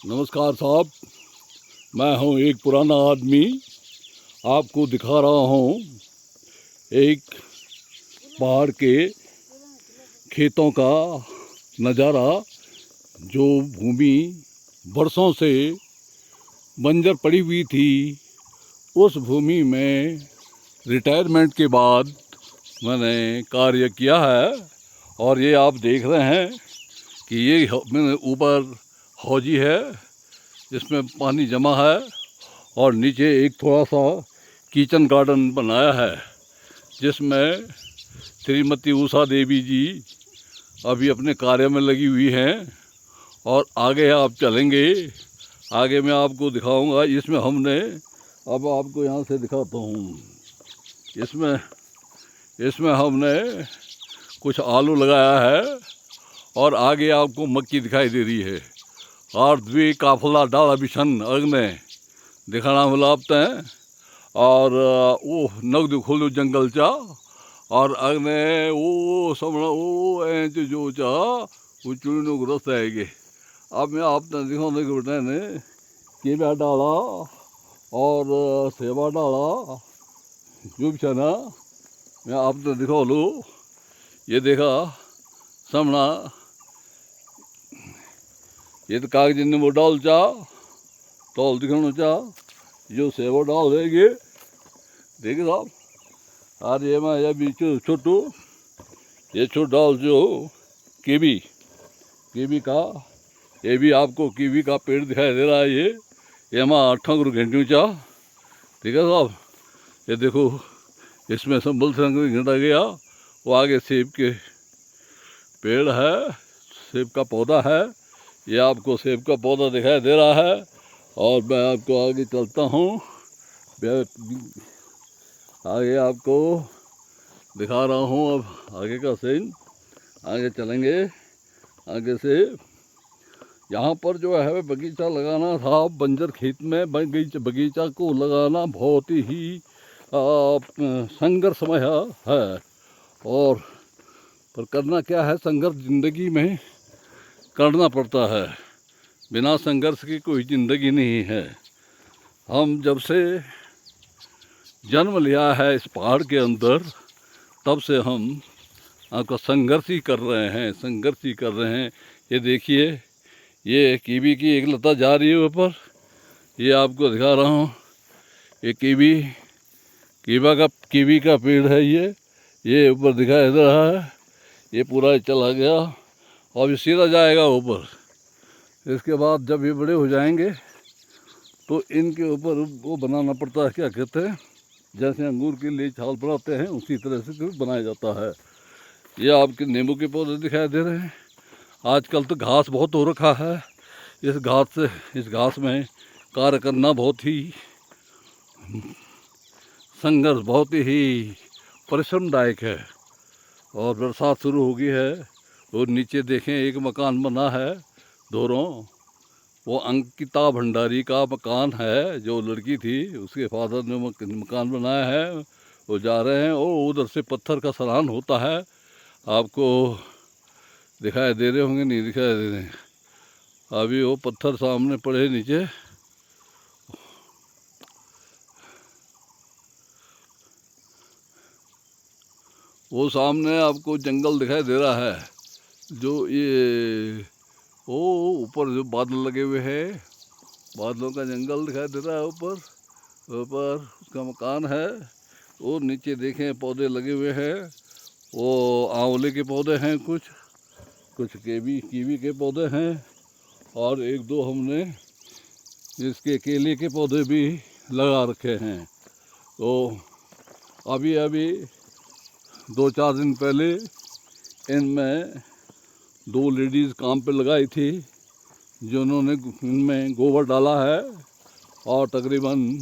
नमस्कार साहब, मैं हूं एक पुराना आदमी। आपको दिखा रहा हूं एक पहाड़ के खेतों का नज़ारा। जो भूमि बरसों से बंजर पड़ी हुई थी, उस भूमि में रिटायरमेंट के बाद मैंने कार्य किया है। और ये आप देख रहे हैं कि ये मैंने ऊपर हौजी है जिसमें पानी जमा है, और नीचे एक थोड़ा सा किचन गार्डन बनाया है जिसमें श्रीमती उषा देवी जी अभी अपने कार्य में लगी हुई हैं। और आगे आप चलेंगे, आगे मैं आपको दिखाऊंगा। इसमें हमने, अब आपको यहाँ से दिखाता हूँ, इसमें हमने कुछ आलू लगाया है, और आगे आपको मक्की दिखाई दे रही है। और द्वि काफला डाला बिछन अग्ने दिखाना मिलापते हैं। और वो नगद खोलो जंगल चा, और अग्ने वो समझ वो ऐच जो चा वो चुनी को रस आएगी। अब मैं आपने दिखाने के बेटे ने केला डाला और सेवा डाला जो भी ना, मैं आपने दिखा लो। ये देखा समना, ये तो कागज ने वो डाल चा तौल दिखाना चा जो सेवा डाल देंगे। देखिए साहब, और ये मैं ये छोटू ये छोट डाल जो कीवी का, ये भी आपको कीवी का पेड़ दिखाई दे रहा है। ये मैं 8 घंटे चा। ठीक है साहब, ये देखो इसमें संबल से घंटा गया। वो आगे सेब के पेड़ है, सेब का पौधा है। ये आपको सेब का पौधा दिखाई दे रहा है। और मैं आपको आगे चलता हूँ, आगे आपको दिखा रहा हूँ। अब आगे का सीन, आगे चलेंगे। आगे से यहाँ पर जो है बगीचा लगाना था, बंजर खेत में बगीचा को लगाना बहुत ही संघर्षमय है। और पर करना क्या है, संघर्ष जिंदगी में करना पड़ता है। बिना संघर्ष की कोई ज़िंदगी नहीं है। हम जब से जन्म लिया है इस पहाड़ के अंदर, तब से हम आपका संघर्ष ही कर रहे हैं। ये देखिए, ये कीवी की एक लता जा रही है ऊपर, ये आपको दिखा रहा हूँ। ये कीवी का पेड़ है। ये ऊपर दिखाई दे रहा है। ये पूरा चला गया, और ये सीधा जाएगा ऊपर। इसके बाद जब ये बड़े हो जाएंगे तो इनके ऊपर वो बनाना पड़ता है, क्या कहते हैं, जैसे अंगूर के लिए छाल बनाते हैं उसी तरह से बनाया जाता है। ये आपके नींबू के पौधे दिखाई दे रहे हैं। आजकल तो घास बहुत हो रखा है। इस घास में कार्य करना बहुत ही संघर्ष, बहुत ही परिश्रमदायक है। और बरसात शुरू हो गई है, और नीचे देखें एक मकान बना है दोनों। वो अंकिता भंडारी का मकान है, जो लड़की थी उसके फादर ने मकान बनाया है। वो जा रहे हैं, वो उधर से पत्थर का सलान होता है। आपको दिखाई दे रहे होंगे, नहीं दिखाई दे रहे। अभी वो पत्थर सामने पड़े नीचे। वो सामने आपको जंगल दिखाई दे रहा है। जो ये वो ऊपर जो बादल लगे हुए हैं, बादलों का जंगल दिखाई दे रहा है। ऊपर उसका मकान है। और नीचे देखें पौधे लगे हुए हैं। वो आंवले के पौधे हैं, कुछ कीवी के पौधे हैं, और एक दो हमने इसके केले के पौधे भी लगा रखे हैं। तो अभी 2-4 दिन पहले इनमें 2 लेडीज़ काम पे लगाई थी, जिन्होंने इनमें गोबर डाला है। और तकरीबन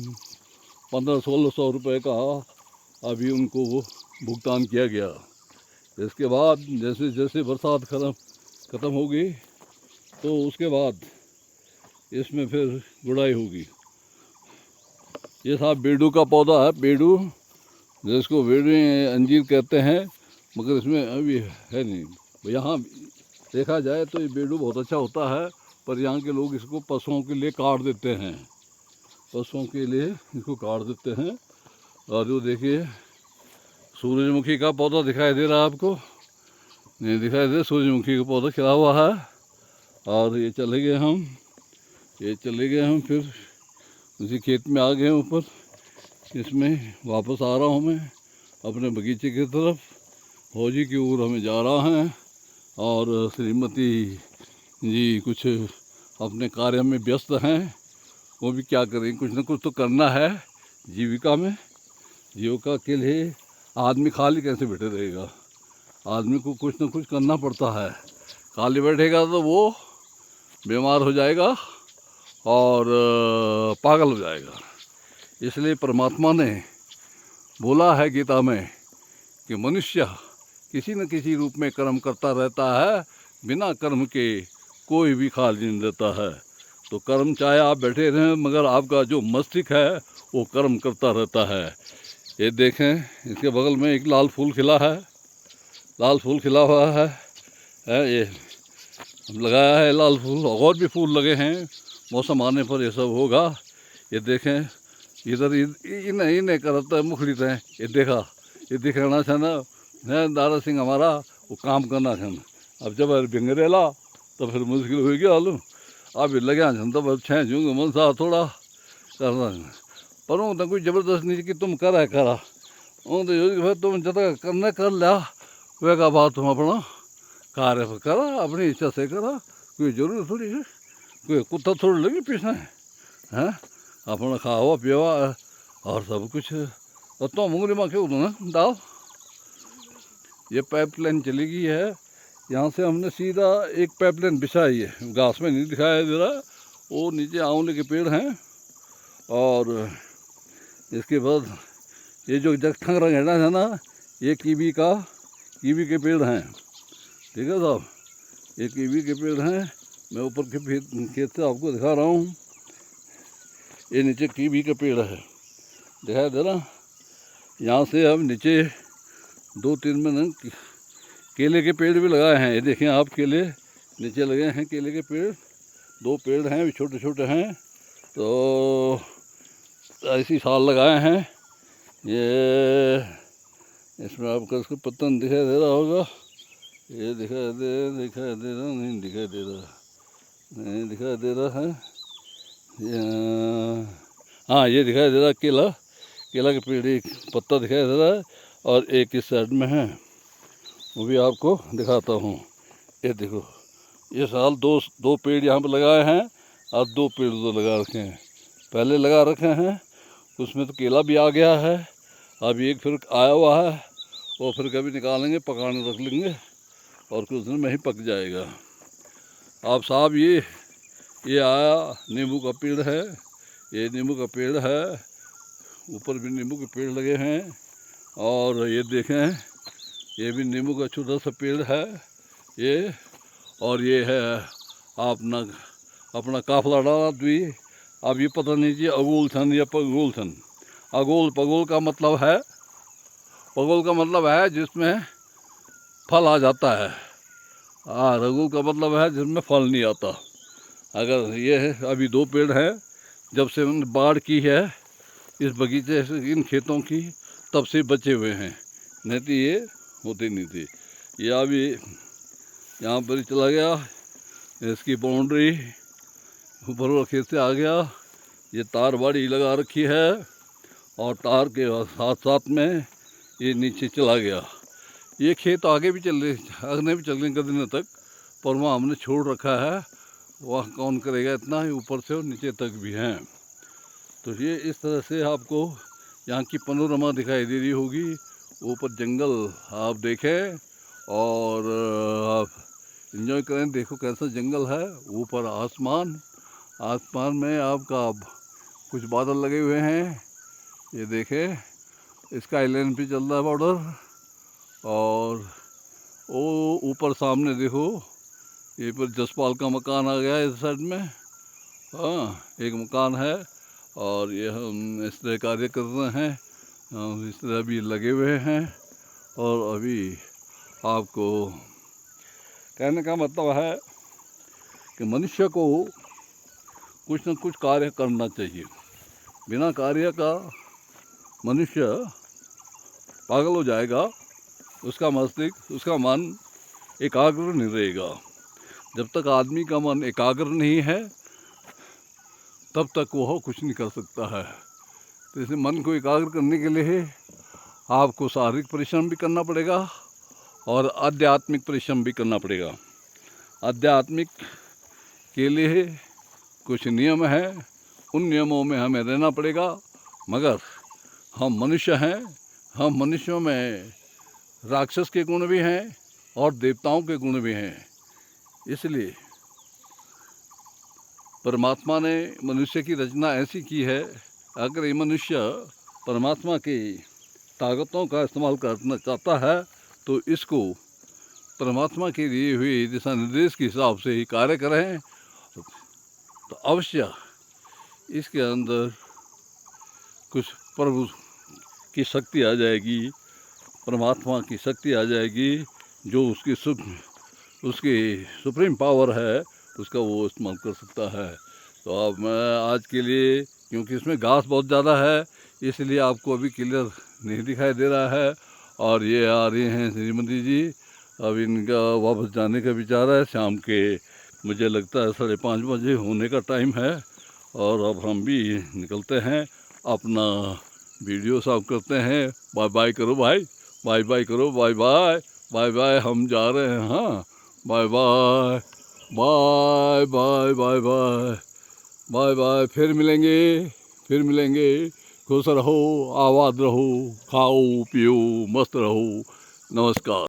1500-1600 रुपये का अभी उनको भुगतान किया गया। इसके बाद जैसे जैसे बरसात ख़त्म होगी, तो उसके बाद इसमें फिर गुड़ाई होगी। ये साहब बेडू का पौधा है, बेडू, जिसको बेडू अंजीर कहते हैं, मगर इसमें अभी है नहीं। यहाँ देखा जाए तो ये बेडू बहुत अच्छा होता है, पर यहाँ के लोग इसको पशुओं के लिए काट देते हैं, पशुओं के लिए इसको काट देते हैं। और जो देखिए सूरजमुखी का पौधा दिखाई दे रहा है आपको, नहीं दिखाई दे, सूरजमुखी का पौधा खिला हुआ है। और ये चले गए हम फिर उसी खेत में आ गए ऊपर। इसमें वापस आ रहा हूँ मैं अपने बगीचे की तरफ, फौजी की ओर हमें जा रहा है। और श्रीमती जी कुछ अपने कार्य में व्यस्त हैं, वो भी क्या करें, कुछ न कुछ तो करना है जीविका में। जीविका के लिए आदमी खाली कैसे बैठे रहेगा, आदमी को कुछ न कुछ करना पड़ता है। खाली बैठेगा तो वो बीमार हो जाएगा और पागल हो जाएगा। इसलिए परमात्मा ने बोला है गीता में कि मनुष्य किसी न किसी रूप में कर्म करता रहता है, बिना कर्म के कोई भी खाली नहीं रहता है। तो कर्म चाहे आप बैठे रहें, मगर आपका जो मस्तिष्क है वो कर्म करता रहता है। ये देखें, इसके बगल में एक लाल फूल खिला है, लाल फूल खिला हुआ है ये लगाया है लाल फूल, और भी फूल लगे हैं, मौसम आने पर ये सब होगा। ये देखें इधर इन्हें करता है मुखलित है, ये देखा, ये दिखाना था ना दारा सिंह हमारा वो काम करना था। अब जब भिंगरेला तो फिर मुश्किल हो गया आलू, अब लगे छन तब छः जूंगे मन सा थोड़ा करना पर वो तो कोई ज़बरदस्त नहीं कि तुम करा वो तो फिर तुम जब करने कर लिया वे का बात तुम अपना कार्य करा, अपनी इच्छा से करा, कोई जरूरत थोड़ी है, कोई कुत्ता थोड़ी लगी पीछे हैं, अपना खावा पीवा और सब कुछ। और तो मुंगरी माँ क्यों ना दाल, ये पाइपलाइन चली गई है, यहाँ से हमने सीधा एक पाइपलाइन बिछाई है, घास में नहीं दिखाई दे रहा, वो नीचे आंवले के पेड़ हैं। और इसके बाद ये जो जगठंग रंगेड़ा है ना, ये कीवी के पेड़ हैं, ठीक है साहब, ये कीवी के पेड़ हैं। मैं ऊपर के खेत से आपको दिखा रहा हूँ, ये नीचे कीवी का पेड़ है, दिखाई दे रहा। यहाँ से हम नीचे 2-3 में केले के पेड़ भी लगाए हैं, ये देखें आप, केले नीचे लगे हैं, केले के पेड़ 2 पेड़ हैं, छोटे छोटे हैं। तो ऐसी साल लगाए हैं। ये इसमें आपको इसका पत्ता दिखाई दे रहा होगा, ये दिखाई दे रहा नहीं, दिखाई दे रहा है। हाँ, ये दिखाई दे रहा है, केला के पेड़ एक पत्ता दिखाई दे रहा है, और एक इस साइड में है, वो भी आपको दिखाता हूँ। ये देखो, ये साल दो पेड़ यहाँ पर लगाए हैं, और 2 पेड़ तो लगा रखे हैं, पहले लगा रखे हैं, उसमें तो केला भी आ गया है, अब एक फिर आया हुआ है, वो फिर कभी निकालेंगे, पकाने रख लेंगे, और कुछ दिन में ही पक जाएगा। आप साहब ये आया नींबू का पेड़ है, ये नींबू का पेड़ है, ऊपर भी नींबू के पेड़ लगे हैं। और ये देखें, ये भी नींबू का छोटा सा पेड़ है ये। और ये है अपना काफला डाला भी। अब ये पता नहीं जी अगोल छन या पगोल छन। पगोल का मतलब है जिसमें फल आ जाता है, रगुल का मतलब है जिसमें फल नहीं आता। अगर ये है, अभी 2 पेड़ हैं, जब से बाढ़ की है इस बगीचे से, इन खेतों की, तब से बचे हुए हैं, नहीं तो ये होते नहीं थे। ये अभी यहाँ पर ही चला गया, इसकी बाउंड्री ऊपर खेत से आ गया। ये तार बाड़ी लगा रखी है, और तार के साथ साथ में ये नीचे चला गया। ये खेत आगे भी चल रहे दिनों तक, पर वहाँ हमने छोड़ रखा है, वह कौन करेगा इतना ही, ऊपर से और नीचे तक भी हैं। तो ये इस तरह से आपको यहाँ की पनोरमा दिखाई दे रही होगी। ऊपर जंगल आप देखें और आप एंजॉय करें, देखो कैसा जंगल है। ऊपर आसमान में आपका कुछ बादल लगे हुए हैं, ये देखें, स्काई लाइन पे चल रहा है बॉर्डर। और वो ऊपर सामने देखो, ये पर जसपाल का मकान आ गया है इस साइड में, हाँ एक मकान है। और ये हम इस तरह कार्य कर रहे हैं, इस तरह भी लगे हुए हैं। और अभी आपको कहने का मतलब है कि मनुष्य को कुछ न कुछ कार्य करना चाहिए। बिना कार्य का मनुष्य पागल हो जाएगा, उसका मस्तिष्क, उसका मन एकाग्र नहीं रहेगा। जब तक आदमी का मन एकाग्र नहीं है तब तक वह कुछ नहीं कर सकता है। तो इसे मन को एकाग्र करने के लिए आपको शारीरिक परिश्रम भी करना पड़ेगा और आध्यात्मिक परिश्रम भी करना पड़ेगा। आध्यात्मिक के लिए कुछ नियम हैं, उन नियमों में हमें रहना पड़ेगा। मगर हम मनुष्य हैं, हम मनुष्यों में राक्षस के गुण भी हैं और देवताओं के गुण भी हैं। इसलिए परमात्मा ने मनुष्य की रचना ऐसी की है, अगर ये मनुष्य परमात्मा की ताकतों का इस्तेमाल करना चाहता है तो इसको परमात्मा के दिए हुए दिशा निर्देश के हिसाब से ही कार्य करें तो अवश्य इसके अंदर कुछ प्रभु की शक्ति आ जाएगी, परमात्मा की शक्ति आ जाएगी, जो उसकी सुप्रीम पावर है उसका वो इस्तेमाल कर सकता है। तो अब मैं आज के लिए, क्योंकि इसमें घास बहुत ज़्यादा है इसलिए आपको अभी क्लियर नहीं दिखाई दे रहा है। और ये आ रही हैं श्रीमती जी, अब इनका वापस जाने का विचार है। शाम के मुझे लगता है 5:30 बजे होने का टाइम है और अब हम भी निकलते हैं, अपना वीडियो साफ करते हैं। बाय बाय करो भाई, बाय बाय करो, बाय बाय, बाय बाय, हम जा रहे हैं। हाँ, bye bye, bye bye, bye bye, bye bye. फिर मिलेंगे, फिर मिलेंगे। खुश रहो, आबाद रहो, खाओ पियो, मस्त रहो। नमस्कार।